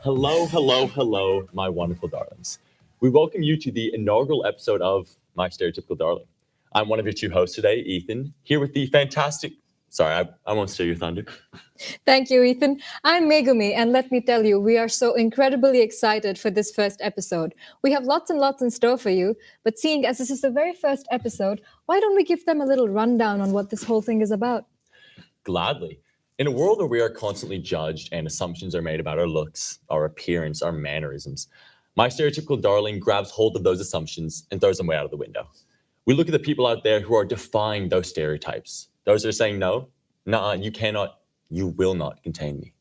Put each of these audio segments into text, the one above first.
Hello, hello, hello, my wonderful darlings. We welcome you to the inaugural episode of My Stereotypical Darling. I'm one of your two hosts today, Ethan, here with the fantastic. Sorry, I won't steal your thunder. Thank you, Ethan. I'm Megumi, and let me tell you, we are so incredibly excited for this first episode. We have lots and lots in store for you, but seeing as this is the very first episode, why don't we give them a little rundown on what this whole thing is about? Gladly. In a world where we are constantly judged and assumptions are made about our looks, our appearance, our mannerisms, My Stereotypical Darling grabs hold of those assumptions and throws them way out of the window. We look at the people out there who are defying those stereotypes. Those who are saying, no, you cannot, you will not contain me.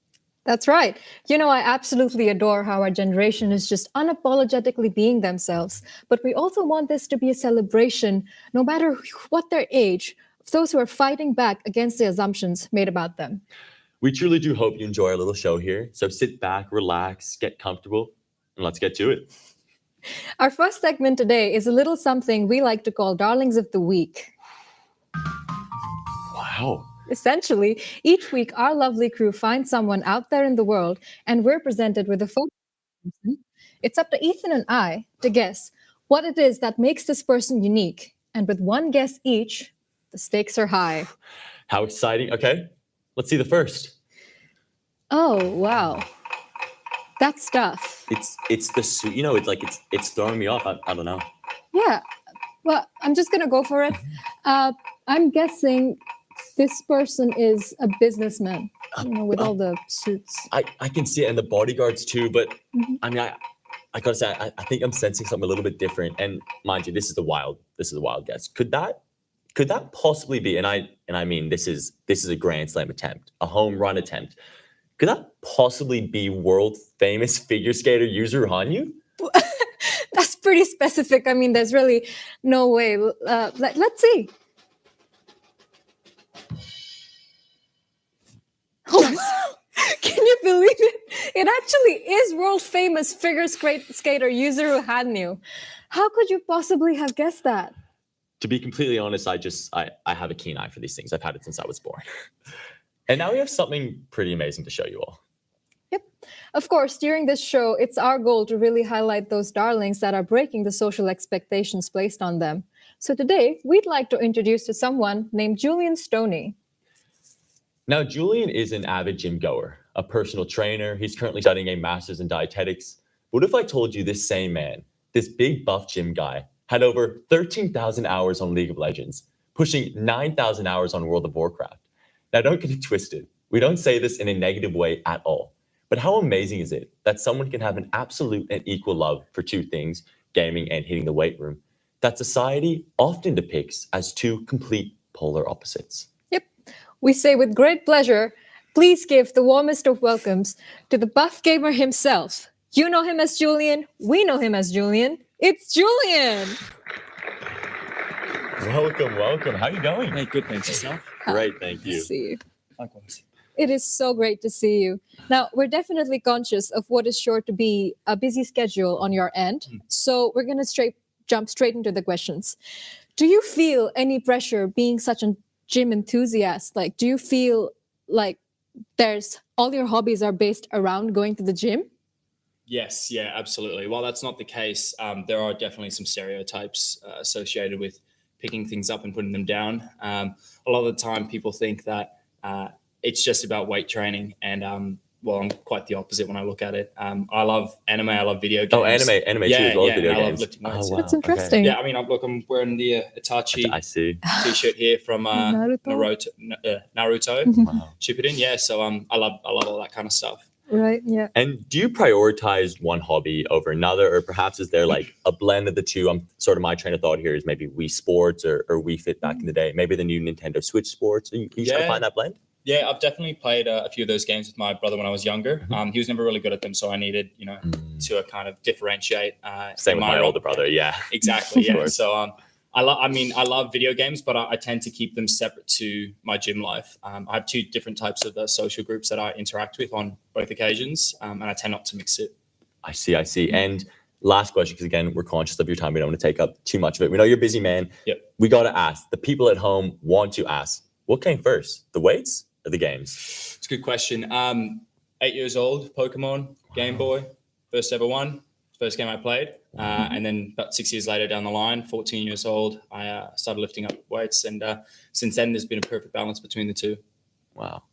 That's right. You know, I absolutely adore how our generation is just unapologetically being themselves. But we also want this to be a celebration, no matter what their age, of those who are fighting back against the assumptions made about them. We truly do hope you enjoy our little show here. So sit back, relax, get comfortable, and let's get to it. Our first segment today is a little something we like to call Darlings of the Week. Wow. Essentially, each week our lovely crew finds someone out there in the world and we're presented with a photo. It's up to Ethan and I to guess what it is that makes this person unique. And with one guess each, the stakes are high. How exciting. Okay, let's see the first. Oh, wow. That stuff. It's the suit, it's throwing me off. I don't know. Yeah, well, I'm just gonna go for it. I'm guessing this person is a businessman, with all the suits. I can see it, and the bodyguards too, but I mean, I gotta say, I think I'm sensing something a little bit different. And mind you, this is a wild guess. Could that possibly be? And I mean, this is a grand slam attempt, a home run attempt. Could that possibly be world famous figure skater Yuzuru Hanyu? That's pretty specific. I mean, there's really no way. Let's see. Oh, can you believe it? It actually is world famous figure skater Yuzuru Hanyu. How could you possibly have guessed that? To be completely honest, I have a keen eye for these things. I've had it since I was born. And now we have something pretty amazing to show you all. Yep. Of course, during this show, it's our goal to really highlight those darlings that are breaking the social expectations placed on them. So today, we'd like to introduce to someone named Julian Stoney. Now, Julian is an avid gym goer, a personal trainer. He's currently studying a master's in dietetics. What if I told you this same man, this big buff gym guy, had over 13,000 hours on League of Legends, pushing 9,000 hours on World of Warcraft? Now, don't get it twisted. We don't say this in a negative way at all. But how amazing is it that someone can have an absolute and equal love for two things, gaming and hitting the weight room, that society often depicts as two complete polar opposites? Yep. We say with great pleasure, please give the warmest of welcomes to the buff gamer himself. You know him as Julian. We know him as Julian. It's Julian. Welcome. How are you going? Hey, good, thanks. Yourself? Great, thank you. See you. Likewise. It is so great to see you. Now, we're definitely conscious of what is sure to be a busy schedule on your end. So we're going to jump straight into the questions. Do you feel any pressure being such a gym enthusiast? Like, do you feel like all your hobbies are based around going to the gym? Yes, yeah, absolutely. While that's not the case, there are definitely some stereotypes associated with picking things up and putting them down. A lot of the time people think that it's just about weight training. And I'm quite the opposite when I look at it. I love anime. I love video games. Oh, anime too, as well as video I games. love lifting weights. Oh, wow. That's interesting. Okay. Yeah, I mean, I'm wearing the Itachi I see. t-shirt here from Naruto Wow. Shippuden. Yeah, so I love all that kind of stuff. Right, yeah. And do you prioritize one hobby over another, or perhaps is there like a blend of the two? My train of thought here is maybe Wii Sports or Wii Fit back in the day, maybe the new Nintendo Switch Sports. Are you trying to find that blend? Yeah, I've definitely played a few of those games with my brother when I was younger. He was never really good at them, so I needed, to kind of differentiate. Same with my older brother, yeah. Exactly, yeah. So I love video games, but I tend to keep them separate to my gym life. I have two different types of social groups that I interact with on both occasions, and I tend not to mix it. I see. And last question, because again, we're conscious of your time. We don't want to take up too much of it. We know you're a busy man. Yep. We got to ask. The people at home want to ask, what came first, the weights or the games? It's a good question. 8 years old, Pokemon, Game Boy, first ever one, first game I played. And then about 6 years later down the line, 14 years old, I started lifting up weights. And since then, there's been a perfect balance between the two. Wow.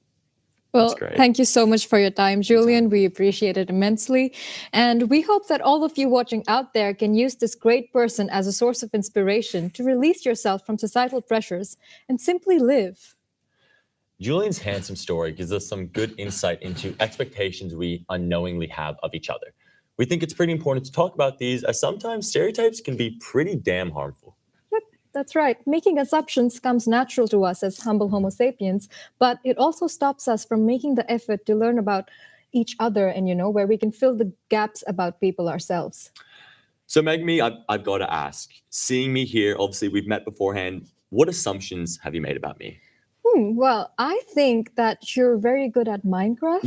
Well, great. thank you so much for your time, Julian. We appreciate it immensely. And we hope that all of you watching out there can use this great person as a source of inspiration to release yourself from societal pressures and simply live. Julian's handsome story gives us some good insight into expectations we unknowingly have of each other. We think it's pretty important to talk about these, as sometimes stereotypes can be pretty damn harmful. Yep, that's right. Making assumptions comes natural to us as humble Homo sapiens, but it also stops us from making the effort to learn about each other and, where we can fill the gaps about people ourselves. So, Megmi, I've got to ask, seeing me here, obviously we've met beforehand, what assumptions have you made about me? Well, I think that you're very good at Minecraft.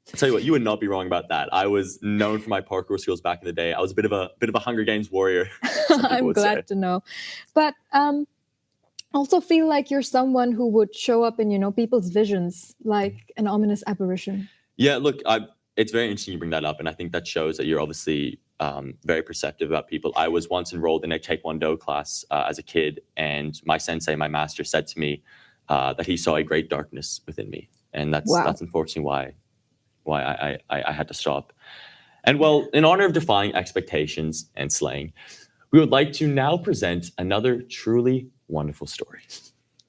I'll tell you what, you would not be wrong about that. I was known for my parkour skills back in the day. I was a bit of a Hunger Games warrior. I'm glad to know. But also feel like you're someone who would show up in, people's visions like an ominous apparition. Yeah, look, it's very interesting you bring that up. And I think that shows that you're obviously very perceptive about people. I was once enrolled in a Taekwondo class as a kid, and my sensei, my master, said to me that he saw a great darkness within me. And that's unfortunately why I had to stop. And well, in honor of defying expectations and slaying, we would like to now present another truly wonderful story.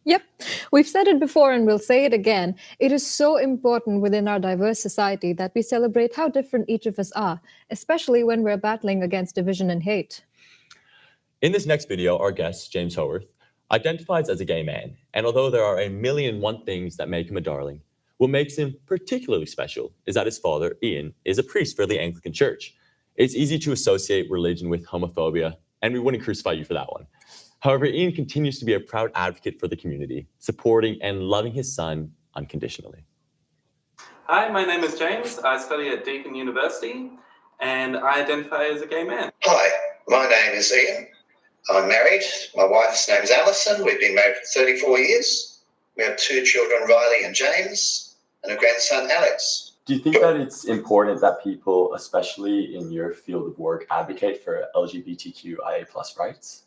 Yep, we've said it before and we'll say it again. It is so important within our diverse society that we celebrate how different each of us are, especially when we're battling against division and hate. In this next video, our guest, James Howarth, identifies as a gay man. And although there are 1,000,001 things that make him a darling, what makes him particularly special is that his father, Ian, is a priest for the Anglican Church. It's easy to associate religion with homophobia, and we wouldn't crucify you for that one. However, Ian continues to be a proud advocate for the community, supporting and loving his son unconditionally. Hi, my name is James. I study at Deakin University, and I identify as a gay man. Hi, my name is Ian. I'm married. My wife's name's Alison. We've been married for 34 years. We have 2 children, Riley and James, and a grandson, Alex. Do you think that it's important that people, especially in your field of work, advocate for LGBTQIA+ rights?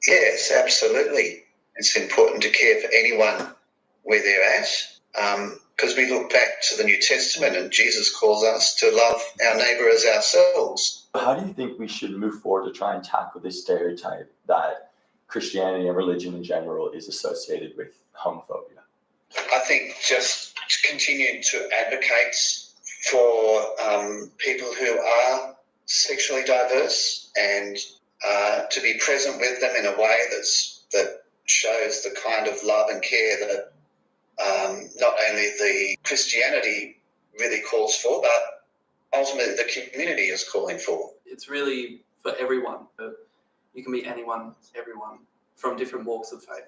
Yes, absolutely. It's important to care for anyone where they're at, because we look back to the New Testament and Jesus calls us to love our neighbour as ourselves. How do you think we should move forward to try and tackle this stereotype that Christianity and religion in general is associated with homophobia? I think just to continue to advocate for people who are sexually diverse and to be present with them in a way that shows the kind of love and care that not only the Christianity really calls for, but ultimately the community is calling for. It's really for everyone. You can be anyone, everyone, from different walks of faith.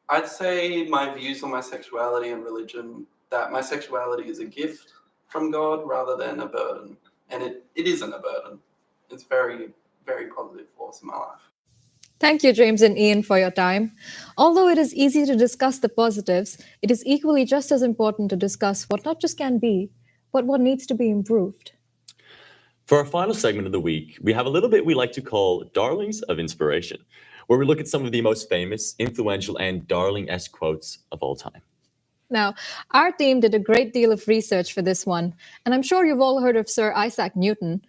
I'd say my views on my sexuality and religion, that my sexuality is a gift from God rather than a burden. And it isn't a burden. It's very, very positive force in my life. Thank you, James and Ian, for your time. Although it is easy to discuss the positives, it is equally just as important to discuss what not just can be, but what needs to be improved. For our final segment of the week, we have a little bit we like to call Darlings of Inspiration, where we look at some of the most famous, influential, and darling-esque quotes of all time. Now, our team did a great deal of research for this one, and I'm sure you've all heard of Sir Isaac Newton,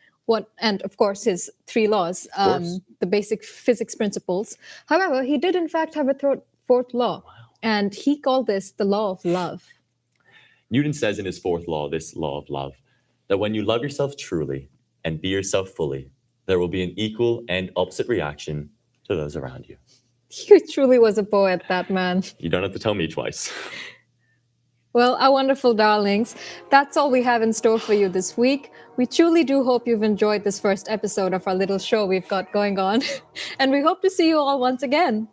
and of course his 3 laws, the basic physics principles. However, he did in fact have a 4th law, and he called this the law of love. Newton says in his 4th law, this law of love, that when you love yourself truly and be yourself fully, there will be an equal and opposite reaction to those around you. He truly was a poet, that man. You don't have to tell me twice. Well, our wonderful darlings, that's all we have in store for you this week. We truly do hope you've enjoyed this first episode of our little show we've got going on. And we hope to see you all once again.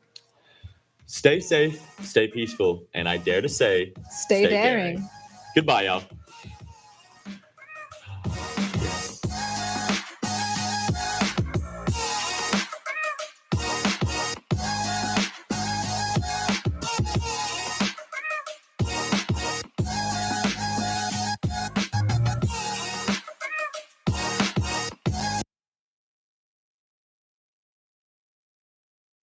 Stay safe, stay peaceful, and I dare to say, Stay daring. Goodbye, y'all.